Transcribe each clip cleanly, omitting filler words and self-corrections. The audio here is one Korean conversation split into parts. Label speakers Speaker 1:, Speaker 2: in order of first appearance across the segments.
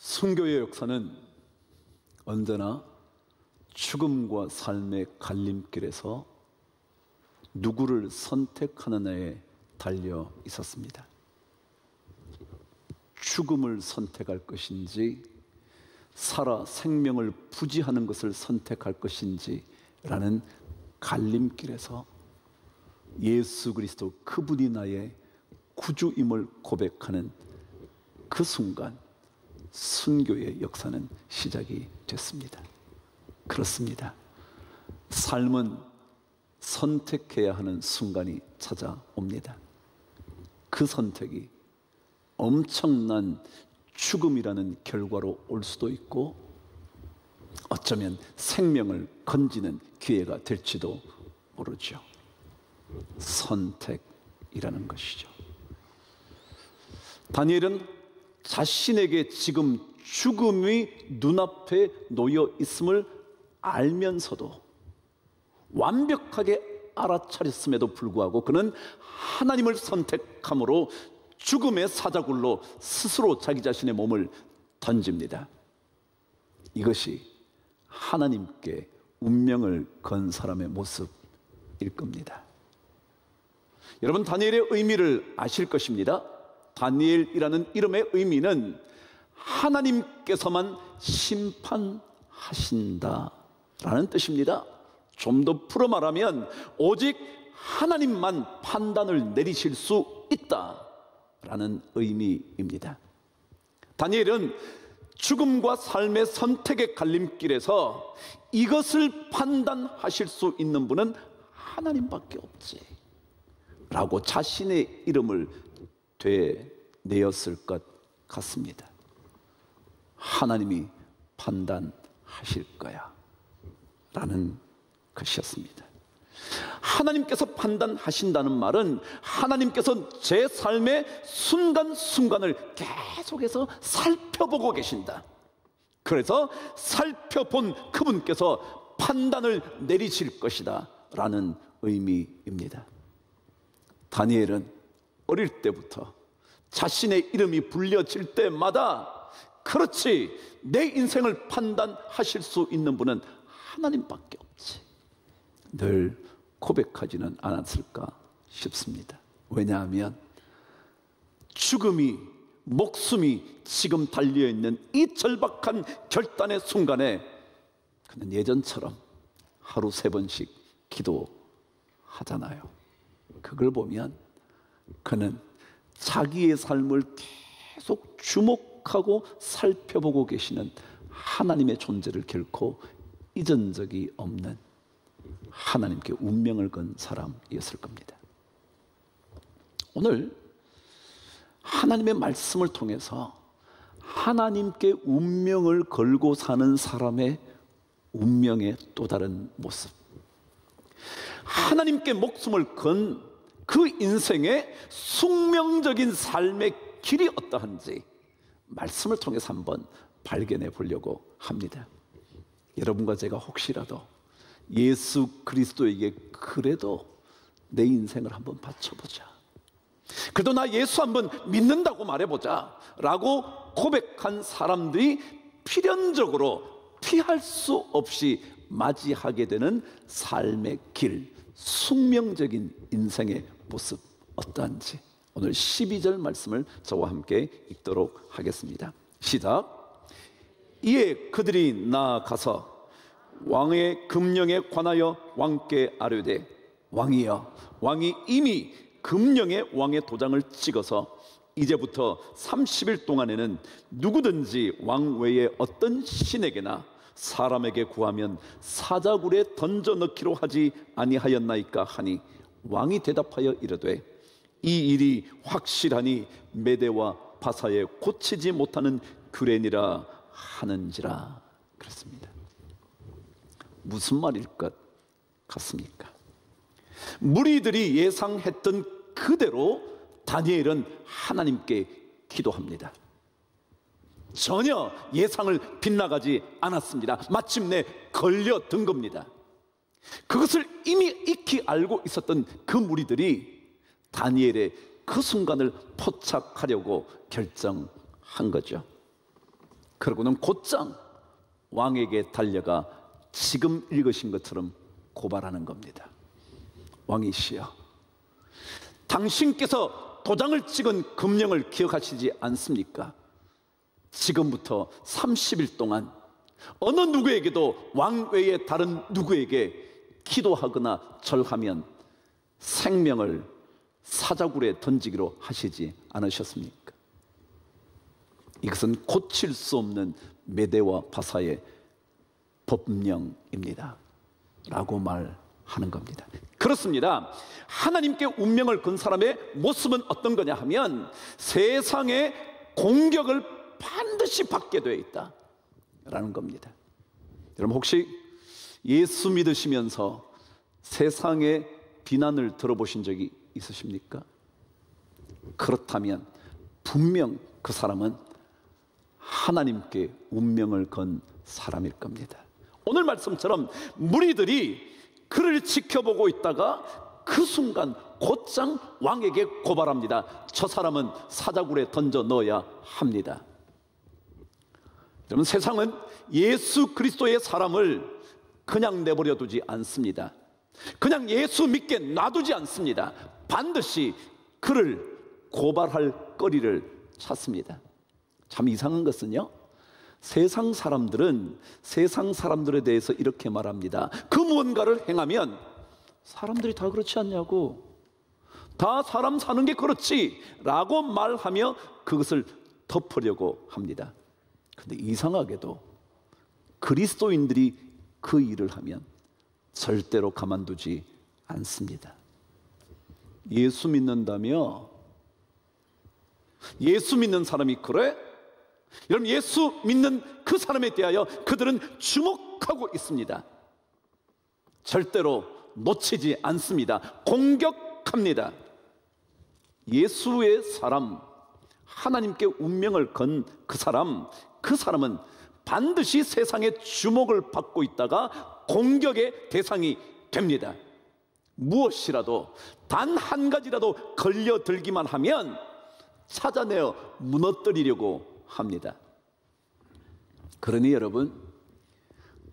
Speaker 1: 순교의 역사는 언제나 죽음과 삶의 갈림길에서 누구를 선택하느냐에 달려 있었습니다. 죽음을 선택할 것인지 살아 생명을 부지하는 것을 선택할 것인지 라는 갈림길에서 예수 그리스도 그분이 나의 구주임을 고백하는 그 순간 순교의 역사는 시작이 됐습니다. 그렇습니다. 삶은 선택해야 하는 순간이 찾아옵니다. 그 선택이 엄청난 죽음이라는 결과로 올 수도 있고 어쩌면 생명을 건지는 기회가 될지도 모르죠. 선택이라는 것이죠. 다니엘은 자신에게 지금 죽음이 눈앞에 놓여 있음을 알면서도 완벽하게 알아차렸음에도 불구하고 그는 하나님을 선택함으로 죽음의 사자굴로 스스로 자기 자신의 몸을 던집니다. 이것이 하나님께 운명을 건 사람의 모습일 겁니다. 여러분, 다니엘의 의미를 아실 것입니다. 다니엘이라는 이름의 의미는 하나님께서만 심판하신다라는 뜻입니다. 좀 더 풀어 말하면 오직 하나님만 판단을 내리실 수 있다라는 의미입니다. 다니엘은 죽음과 삶의 선택의 갈림길에서 이것을 판단하실 수 있는 분은 하나님밖에 없지 라고 자신의 이름을 되뇌었을 것 같습니다. 하나님이 판단하실 거야 라는 것이었습니다. 하나님께서 판단하신다는 말은 하나님께서 제 삶의 순간순간을 계속해서 살펴보고 계신다. 그래서 살펴본 그분께서 판단을 내리실 것이다 라는 의미입니다. 다니엘은 어릴 때부터 자신의 이름이 불려질 때마다 그렇지, 내 인생을 판단하실 수 있는 분은 하나님밖에 없지 늘 고백하지는 않았을까 싶습니다. 왜냐하면 죽음이, 목숨이 지금 달려있는 이 절박한 결단의 순간에 그는 예전처럼 하루 3번씩 기도하잖아요. 그걸 보면 그는 자기의 삶을 계속 주목하고 살펴보고 계시는 하나님의 존재를 결코 잊은 적이 없는 하나님께 운명을 건 사람이었을 겁니다. 오늘 하나님의 말씀을 통해서 하나님께 운명을 걸고 사는 사람의 운명의 또 다른 모습, 하나님께 목숨을 건 그 인생의 숙명적인 삶의 길이 어떠한지 말씀을 통해서 한번 발견해 보려고 합니다. 여러분과 제가 혹시라도 예수 그리스도에게 그래도 내 인생을 한번 바쳐보자, 그래도 나 예수 한번 믿는다고 말해보자 라고 고백한 사람들이 필연적으로 피할 수 없이 맞이하게 되는 삶의 길, 숙명적인 인생의 모습 어떠한지 오늘 12절 말씀을 저와 함께 읽도록 하겠습니다. 시작. 이에 그들이 나아가서 왕의 금령에 관하여 왕께 아뢰되, 왕이여, 왕이 이미 금령에 왕의 도장을 찍어서 이제부터 30일 동안에는 누구든지 왕 외에 어떤 신에게나 사람에게 구하면 사자굴에 던져 넣기로 하지 아니하였나이까 하니, 왕이 대답하여 이르되, 이 일이 확실하니 메대와 바사에 고치지 못하는 규례니라 하는지라. 그렇습니다. 무슨 말일 것 같습니까? 무리들이 예상했던 그대로 다니엘은 하나님께 기도합니다. 전혀 예상을 빗나가지 않았습니다. 마침내 걸려든 겁니다. 그것을 이미 익히 알고 있었던 그 무리들이 다니엘의 그 순간을 포착하려고 결정한 거죠. 그러고는 곧장 왕에게 달려가 지금 읽으신 것처럼 고발하는 겁니다. 왕이시여, 당신께서 도장을 찍은 금령을 기억하시지 않습니까? 지금부터 30일 동안 어느 누구에게도 왕 외에 다른 누구에게 기도하거나 절하면 생명을 사자굴에 던지기로 하시지 않으셨습니까? 이것은 고칠 수 없는 메대와 바사의 법령입니다 라고 말하는 겁니다. 그렇습니다. 하나님께 운명을 건 사람의 모습은 어떤 거냐 하면 세상의 공격을 반드시 받게 되어 있다 라는 겁니다. 여러분, 혹시 예수 믿으시면서 세상의 비난을 들어보신 적이 있으십니까? 그렇다면 분명 그 사람은 하나님께 운명을 건 사람일 겁니다. 오늘 말씀처럼 무리들이 그를 지켜보고 있다가 그 순간 곧장 왕에게 고발합니다. 저 사람은 사자굴에 던져 넣어야 합니다. 여러분, 세상은 예수 그리스도의 사람을 그냥 내버려 두지 않습니다. 그냥 예수 믿게 놔두지 않습니다. 반드시 그를 고발할 거리를 찾습니다. 참 이상한 것은요, 세상 사람들은 세상 사람들에 대해서 이렇게 말합니다. 그 무언가를 행하면 사람들이 다 그렇지 않냐고, 다 사람 사는 게 그렇지 라고 말하며 그것을 덮으려고 합니다. 근데 이상하게도 그리스도인들이 그 일을 하면 절대로 가만두지 않습니다. 예수 믿는다며? 예수 믿는 사람이 그래? 여러분, 예수 믿는 그 사람에 대하여 그들은 주목하고 있습니다. 절대로 놓치지 않습니다. 공격합니다. 예수의 사람, 하나님께 운명을 건 그 사람은 반드시 세상의 주목을 받고 있다가 공격의 대상이 됩니다. 무엇이라도 단 한 가지라도 걸려들기만 하면 찾아내어 무너뜨리려고 합니다. 그러니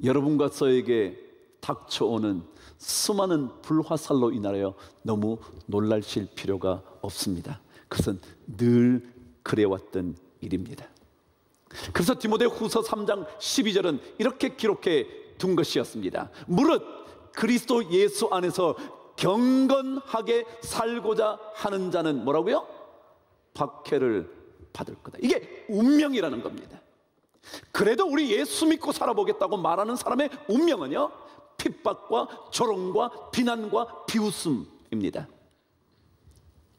Speaker 1: 여러분과 저에게 닥쳐오는 수많은 불화살로 인하여 너무 놀라실 필요가 없습니다. 그것은 늘 그래왔던 일입니다. 그래서 디모데후서 3장 12절은 이렇게 기록해 둔 것이었습니다. 무릇 그리스도 예수 안에서 경건하게 살고자 하는 자는 뭐라고요? 박해를 받을 거다. 이게 운명이라는 겁니다. 그래도 우리 예수 믿고 살아보겠다고 말하는 사람의 운명은요, 핍박과 조롱과 비난과 비웃음입니다.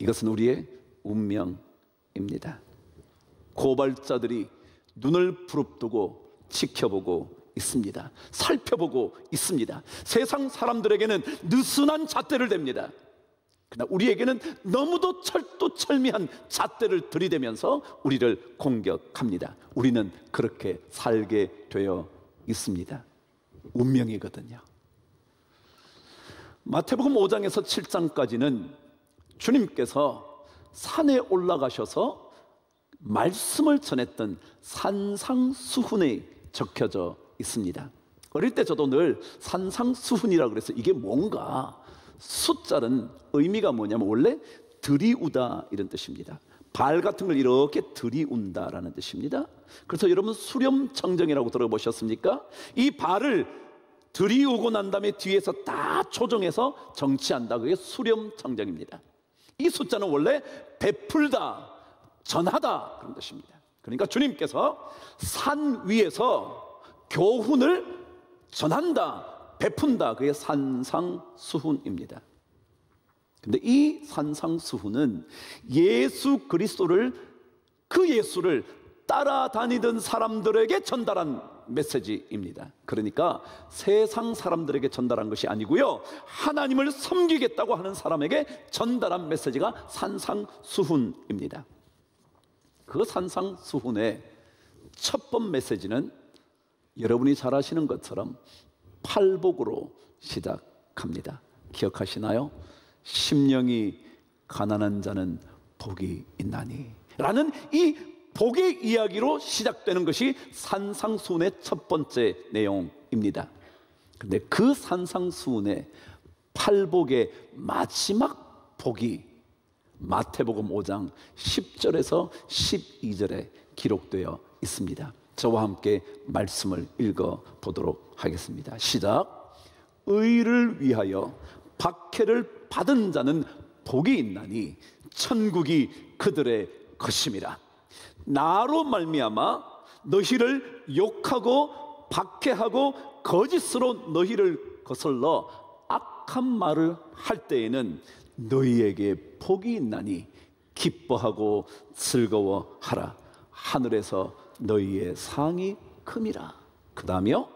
Speaker 1: 이것은 우리의 운명입니다. 고발자들이 눈을 부릅뜨고 지켜보고 있습니다. 살펴보고 있습니다. 세상 사람들에게는 느슨한 잣대를 댑니다. 그러나 우리에게는 너무도 철두철미한 잣대를 들이대면서 우리를 공격합니다. 우리는 그렇게 살게 되어 있습니다. 운명이거든요. 마태복음 5장에서 7장까지는 주님께서 산에 올라가셔서 말씀을 전했던 산상수훈에 적혀져 있습니다. 어릴 때 저도 늘 산상수훈이라고 그래서 이게 뭔가, 숫자는 의미가 뭐냐면 원래 들이우다 이런 뜻입니다. 발 같은 걸 이렇게 들이운다라는 뜻입니다. 그래서 여러분 수렴청정이라고 들어보셨습니까? 이 발을 들이우고 난 다음에 뒤에서 다 조정해서 정치한다. 그게 수렴청정입니다. 이 숫자는 원래 베풀다, 전하다 그런 뜻입니다. 그러니까 주님께서 산 위에서 교훈을 전한다, 베푼다. 그게 산상수훈입니다. 근데 이 산상수훈은 예수 그리스도를, 그 예수를 따라다니던 사람들에게 전달한 메시지입니다. 그러니까 세상 사람들에게 전달한 것이 아니고요, 하나님을 섬기겠다고 하는 사람에게 전달한 메시지가 산상수훈입니다. 그 산상수훈의 첫 번 메시지는 여러분이 잘 아시는 것처럼 팔복으로 시작합니다. 기억하시나요? 심령이 가난한 자는 복이 있나니 라는 이 복의 이야기로 시작되는 것이 산상수훈의 첫 번째 내용입니다. 근데 그 산상수훈의 팔복의 마지막 복이 마태복음 5장 10절에서 12절에 기록되어 있습니다. 저와 함께 말씀을 읽어보도록 하겠습니다. 시작. 의를 위하여 박해를 받은 자는 복이 있나니 천국이 그들의 것임이라. 나로 말미암아 너희를 욕하고 박해하고 거짓으로 너희를 거슬러 악한 말을 할 때에는 너희에게 복이 있나니 기뻐하고 즐거워하라. 하늘에서 너희의 상이 큼이라. 그 다음에요,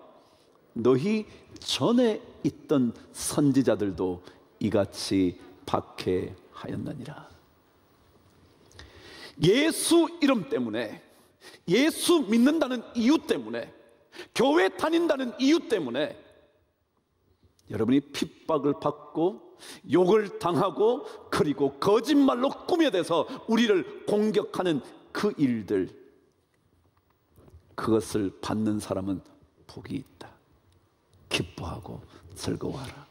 Speaker 1: 너희 전에 있던 선지자들도 이같이 박해하였느니라. 예수 이름 때문에, 예수 믿는다는 이유 때문에, 교회 다닌다는 이유 때문에 여러분이 핍박을 받고 욕을 당하고 그리고 거짓말로 꾸며대서 우리를 공격하는 그 일들, 그것을 받는 사람은 복이 있다. 기뻐하고 즐거워하라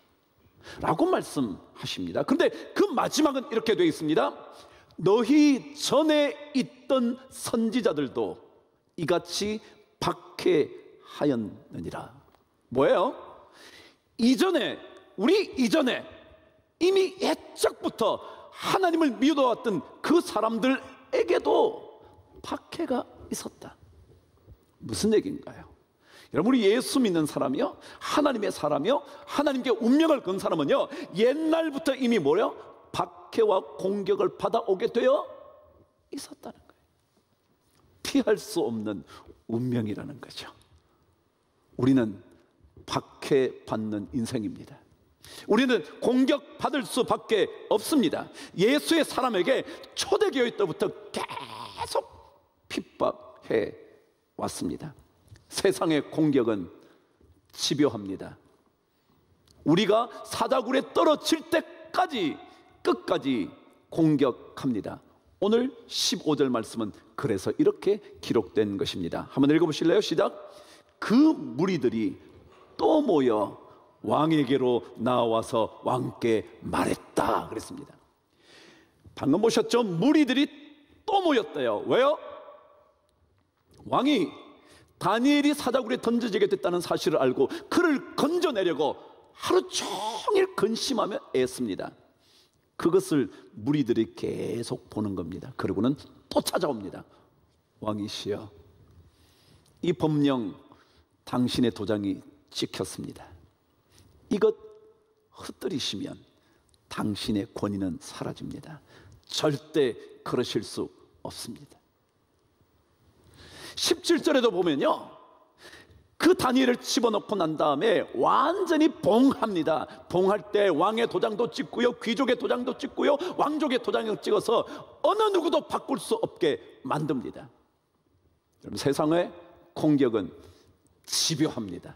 Speaker 1: 라고 말씀하십니다. 그런데 그 마지막은 이렇게 되어 있습니다. 너희 전에 있던 선지자들도 이같이 박해하였느니라. 뭐예요? 우리 이전에 이미 옛적부터 하나님을 믿어왔던 그 사람들에게도 박해가 있었다. 무슨 얘기인가요? 여러분, 우리 예수 믿는 사람이요, 하나님의 사람이요, 하나님께 운명을 건 사람은요, 옛날부터 이미 뭐요? 박해와 공격을 받아오게 되어 있었다는 거예요. 피할 수 없는 운명이라는 거죠. 우리는 박해받는 인생입니다. 우리는 공격받을 수밖에 없습니다. 예수의 사람에게 초대교회 때부터 계속 핍박해 왔습니다. 세상의 공격은 집요합니다. 우리가 사자굴에 떨어질 때까지 끝까지 공격합니다. 오늘 15절 말씀은 그래서 이렇게 기록된 것입니다. 한번 읽어보실래요? 시작. 그 무리들이 또 모여 왕에게로 나와서 왕께 말했다 그랬습니다. 방금 보셨죠? 무리들이 또 모였대요. 왜요? 왕이 다니엘이 사자굴에 던져지게 됐다는 사실을 알고 그를 건져내려고 하루 종일 근심하며 애씁니다. 그것을 무리들이 계속 보는 겁니다. 그리고는 또 찾아옵니다. 왕이시여, 이 법령 당신의 도장이 찍혔습니다. 이것 흩뜨리시면 당신의 권위는 사라집니다. 절대 그러실 수 없습니다. 17절에도 보면요, 그 다니엘을 집어넣고 난 다음에 완전히 봉합니다. 봉할 때 왕의 도장도 찍고요, 귀족의 도장도 찍고요, 왕족의 도장을 찍어서 어느 누구도 바꿀 수 없게 만듭니다. 여러분, 세상의 공격은 집요합니다.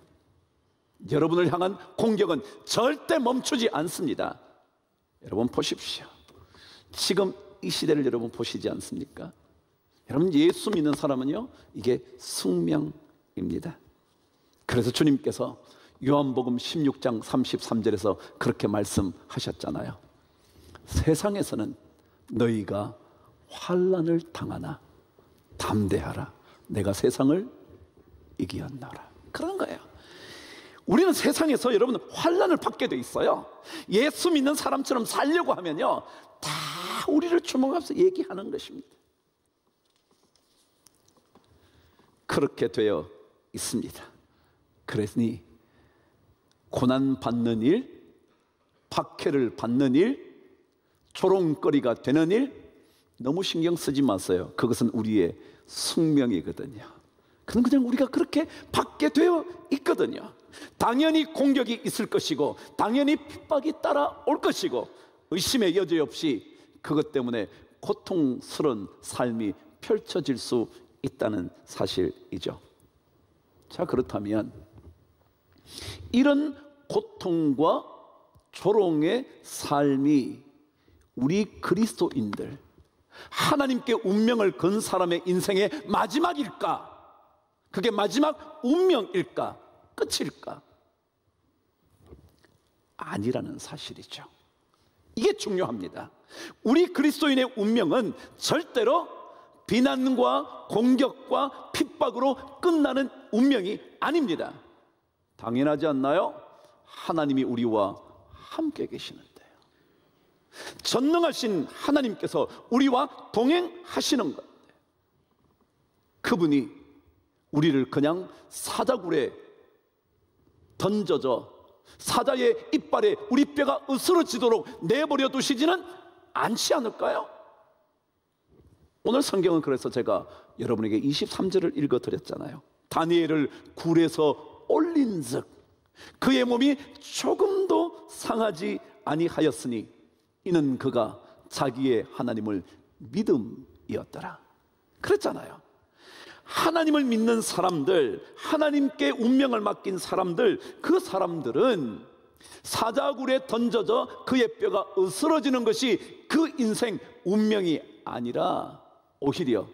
Speaker 1: 여러분을 향한 공격은 절대 멈추지 않습니다. 여러분 보십시오. 지금 이 시대를 여러분 보시지 않습니까? 여러분, 예수 믿는 사람은요, 이게 숙명입니다. 그래서 주님께서 요한복음 16장 33절에서 그렇게 말씀하셨잖아요. 세상에서는 너희가 환난을 당하나 담대하라, 내가 세상을 이기었노라. 그런 거예요. 우리는 세상에서 여러분 환난을 받게 돼 있어요. 예수 믿는 사람처럼 살려고 하면요, 다 우리를 주목하면서 얘기하는 것입니다. 그렇게 되어 있습니다. 그러니 고난받는 일, 박해를 받는 일, 조롱거리가 되는 일 너무 신경 쓰지 마세요. 그것은 우리의 숙명이거든요. 그건 그냥 우리가 그렇게 받게 되어 있거든요. 당연히 공격이 있을 것이고 당연히 핍박이 따라올 것이고 의심의 여지 없이 그것 때문에 고통스러운 삶이 펼쳐질 수 있다는 사실이죠. 자, 그렇다면 이런 고통과 조롱의 삶이 우리 그리스도인들, 하나님께 운명을 건 사람의 인생의 마지막일까? 그게 마지막 운명일까? 끝일까? 아니라는 사실이죠. 이게 중요합니다. 우리 그리스도인의 운명은 절대로 비난과 공격과 핍박으로 끝나는 운명이 아닙니다. 당연하지 않나요? 하나님이 우리와 함께 계시는데요. 전능하신 하나님께서 우리와 동행하시는 건데, 그분이 우리를 그냥 사자굴에 던져져 사자의 이빨에 우리 뼈가 으스러지도록 내버려 두시지는 않지 않을까요? 오늘 성경은 그래서 제가 여러분에게 23절을 읽어드렸잖아요. 다니엘을 굴에서 올린즉 그의 몸이 조금도 상하지 아니하였으니 이는 그가 자기의 하나님을 믿음이었더라. 그랬잖아요. 하나님을 믿는 사람들, 하나님께 운명을 맡긴 사람들, 그 사람들은 사자굴에 던져져 그의 뼈가 으스러지는 것이 그 인생 운명이 아니라 오히려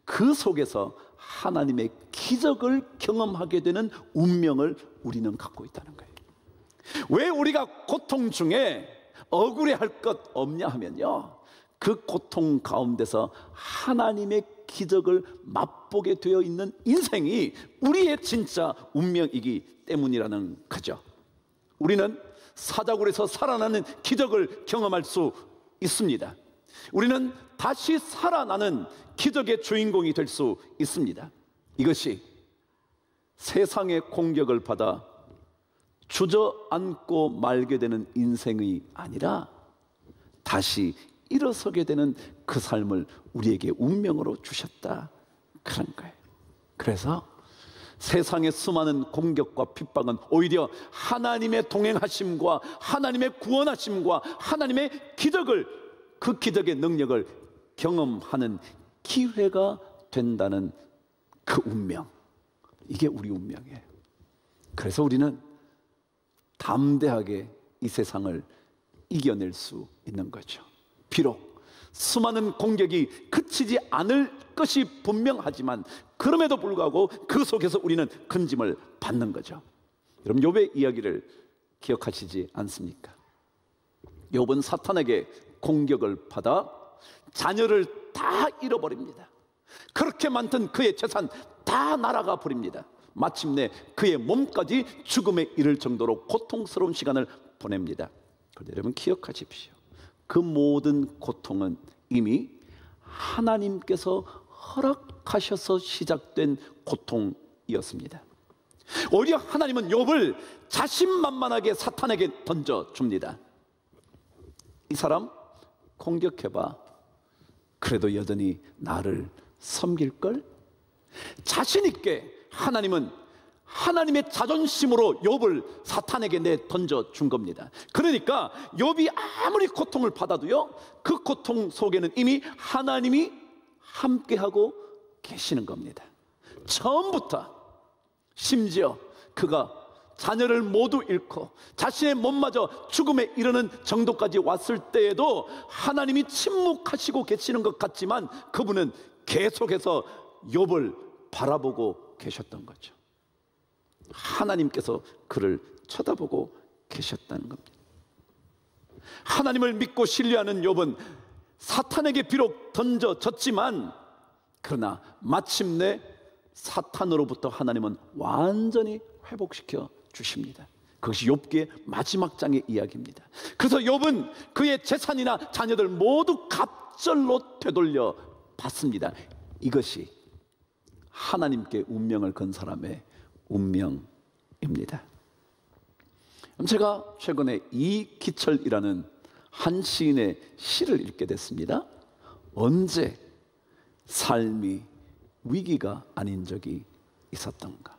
Speaker 1: 그 속에서 하나님의 기적을 경험하게 되는 운명을 우리는 갖고 있다는 거예요. 왜 우리가 고통 중에 억울해할 것 없냐 하면요, 그 고통 가운데서 하나님의 기적을 맛보게 되어 있는 인생이 우리의 진짜 운명이기 때문이라는 거죠. 우리는 사자굴에서 살아나는 기적을 경험할 수 있습니다. 우리는 다시 살아나는 기적의 주인공이 될 수 있습니다. 이것이 세상의 공격을 받아 주저앉고 말게 되는 인생이 아니라 다시 일어서게 되는 그 삶을 우리에게 운명으로 주셨다, 그런 거예요. 그래서 세상의 수많은 공격과 핍박은 오히려 하나님의 동행하심과 하나님의 구원하심과 하나님의 기적을, 그 기적의 능력을 경험하는 기회가 된다는 그 운명, 이게 우리 운명이에요. 그래서 우리는 담대하게 이 세상을 이겨낼 수 있는 거죠. 비록 수많은 공격이 그치지 않을 것이 분명하지만 그럼에도 불구하고 그 속에서 우리는 건짐을 받는 거죠. 여러분, 욥의 이야기를 기억하시지 않습니까? 욥은 사탄에게 공격을 받아 자녀를 다 잃어버립니다. 그렇게 많던 그의 재산 다 날아가 버립니다. 마침내 그의 몸까지 죽음에 이를 정도로 고통스러운 시간을 보냅니다. 그런데 여러분, 기억하십시오. 그 모든 고통은 이미 하나님께서 허락하셔서 시작된 고통이었습니다. 오히려 하나님은 욥을 자신만만하게 사탄에게 던져줍니다. 이 사람 공격해봐, 그래도 여전히 나를 섬길걸? 자신있게 하나님은 하나님의 자존심으로 욥을 사탄에게 던져준 겁니다. 그러니까 욥이 아무리 고통을 받아도요, 그 고통 속에는 이미 하나님이 함께하고 계시는 겁니다. 처음부터. 심지어 그가 자녀를 모두 잃고 자신의 몸마저 죽음에 이르는 정도까지 왔을 때에도 하나님이 침묵하시고 계시는 것 같지만 그분은 계속해서 욥을 바라보고 계셨던 거죠. 하나님께서 그를 쳐다보고 계셨다는 겁니다. 하나님을 믿고 신뢰하는 욥은 사탄에게 비록 던져졌지만 그러나 마침내 사탄으로부터 하나님은 완전히 회복시켜 주십니다. 그것이 욥기의 마지막 장의 이야기입니다. 그래서 욥은 그의 재산이나 자녀들 모두 갑절로 되돌려 받습니다. 이것이 하나님께 운명을 건 사람의 운명입니다. 제가 최근에 이기철이라는 한 시인의 시를 읽게 됐습니다. 언제 삶이 위기가 아닌 적이 있었던가.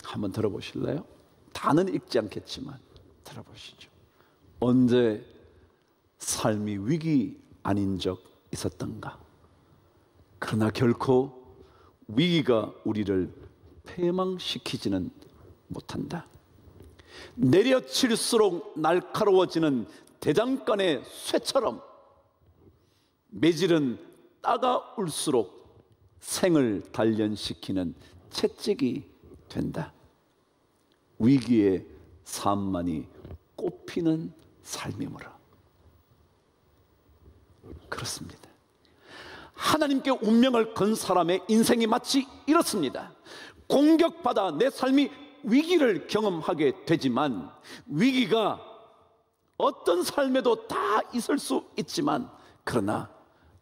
Speaker 1: 한번 들어보실래요? 다는 읽지 않겠지만 들어보시죠. 언제 삶이 위기 아닌 적 있었던가. 그러나 결코 위기가 우리를 패망시키지는 못한다. 내려칠수록 날카로워지는 대장간의 쇠처럼 매질은 따가울수록 생을 단련시키는 채찍이 된다. 위기의 삶만이 꽃피는 삶이므로. 그렇습니다. 하나님께 운명을 건 사람의 인생이 마치 이렇습니다. 공격받아 내 삶이 위기를 경험하게 되지만, 위기가 어떤 삶에도 다 있을 수 있지만, 그러나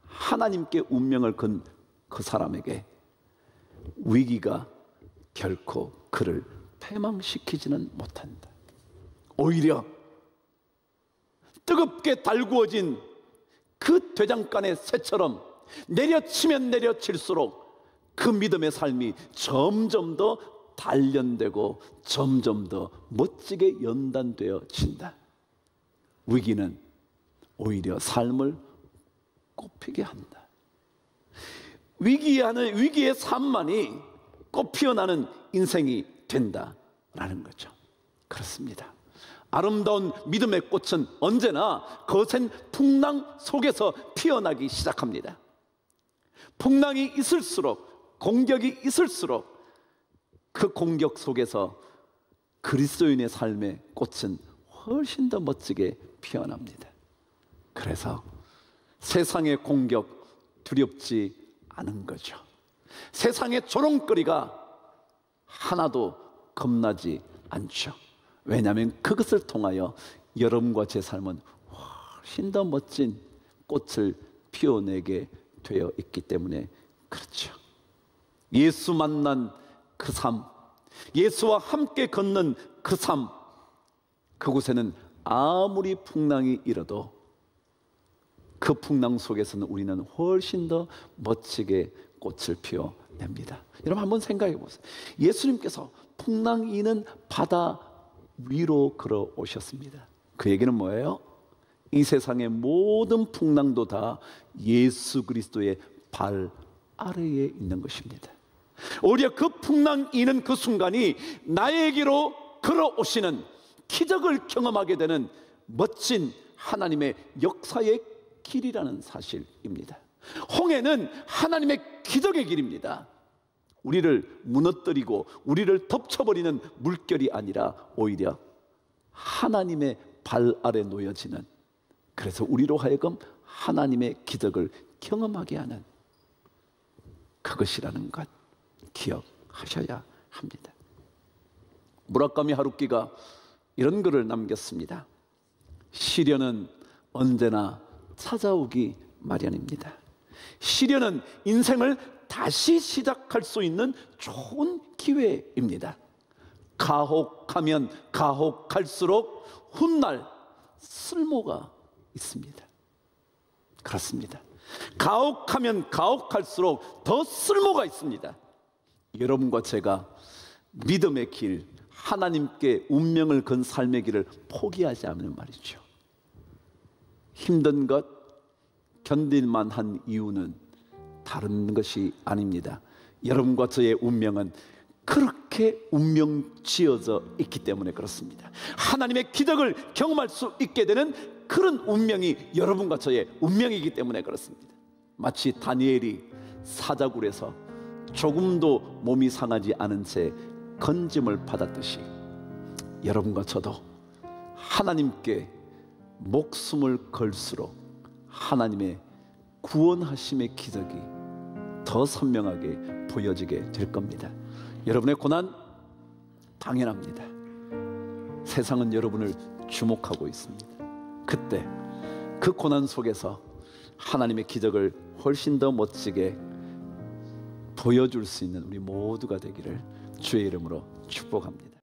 Speaker 1: 하나님께 운명을 건 그 사람에게 위기가 결코 그를 패망시키지는 못한다. 오히려 뜨겁게 달구어진 그 돼장간의 새처럼 내려치면 내려칠수록 그 믿음의 삶이 점점 더 단련되고 점점 더 멋지게 연단되어진다. 위기는 오히려 삶을 꽃피게 한다. 위기의 삶만이 꽃피어나는 인생이 된다라는 거죠. 그렇습니다. 아름다운 믿음의 꽃은 언제나 거센 풍랑 속에서 피어나기 시작합니다. 풍랑이 있을수록, 공격이 있을수록 그 공격 속에서 그리스도인의 삶의 꽃은 훨씬 더 멋지게 피어납니다. 그래서 세상의 공격 두렵지 않은 거죠. 세상의 조롱거리가 하나도 겁나지 않죠. 왜냐하면 그것을 통하여 여러분과 제 삶은 훨씬 더 멋진 꽃을 피워내게 되어 있기 때문에 그렇죠. 예수 만난 그 삶, 예수와 함께 걷는 그 삶, 그곳에는 아무리 풍랑이 일어도 그 풍랑 속에서는 우리는 훨씬 더 멋지게 꽃을 피워냅니다. 여러분 한번 생각해 보세요. 예수님께서 풍랑이 있는 바다 위로 걸어오셨습니다. 그 얘기는 뭐예요? 이 세상의 모든 풍랑도 다 예수 그리스도의 발 아래에 있는 것입니다. 오히려 그 풍랑이 있는 그 순간이 나에게로 걸어오시는 기적을 경험하게 되는 멋진 하나님의 역사의 길이라는 사실입니다. 홍해는 하나님의 기적의 길입니다. 우리를 무너뜨리고 우리를 덮쳐버리는 물결이 아니라 오히려 하나님의 발 아래 놓여지는, 그래서 우리로 하여금 하나님의 기적을 경험하게 하는 그것이라는 것 기억하셔야 합니다. 무라카미 하루키가 이런 글을 남겼습니다. 시련은 언제나 찾아오기 마련입니다. 시련은 인생을 다시 시작할 수 있는 좋은 기회입니다. 가혹하면 가혹할수록 훗날 쓸모가 있습니다. 그렇습니다. 가혹하면 가혹할수록 더 쓸모가 있습니다. 여러분과 제가 믿음의 길, 하나님께 운명을 건 삶의 길을 포기하지 않으면 말이죠. 힘든 것 견딜만 한 이유는 다른 것이 아닙니다. 여러분과 저의 운명은 그렇게 운명 지어져 있기 때문에 그렇습니다. 하나님의 기적을 경험할 수 있게 되는 그런 운명이 여러분과 저의 운명이기 때문에 그렇습니다. 마치 다니엘이 사자굴에서 조금도 몸이 상하지 않은 채 건짐을 받았듯이 여러분과 저도 하나님께 목숨을 걸수록 하나님의 구원하심의 기적이 더 선명하게 보여지게 될 겁니다. 여러분의 고난 당연합니다. 세상은 여러분을 주목하고 있습니다. 그때 그 고난 속에서 하나님의 기적을 훨씬 더 멋지게 보여줄 수 있는 우리 모두가 되기를 주의 이름으로 축복합니다.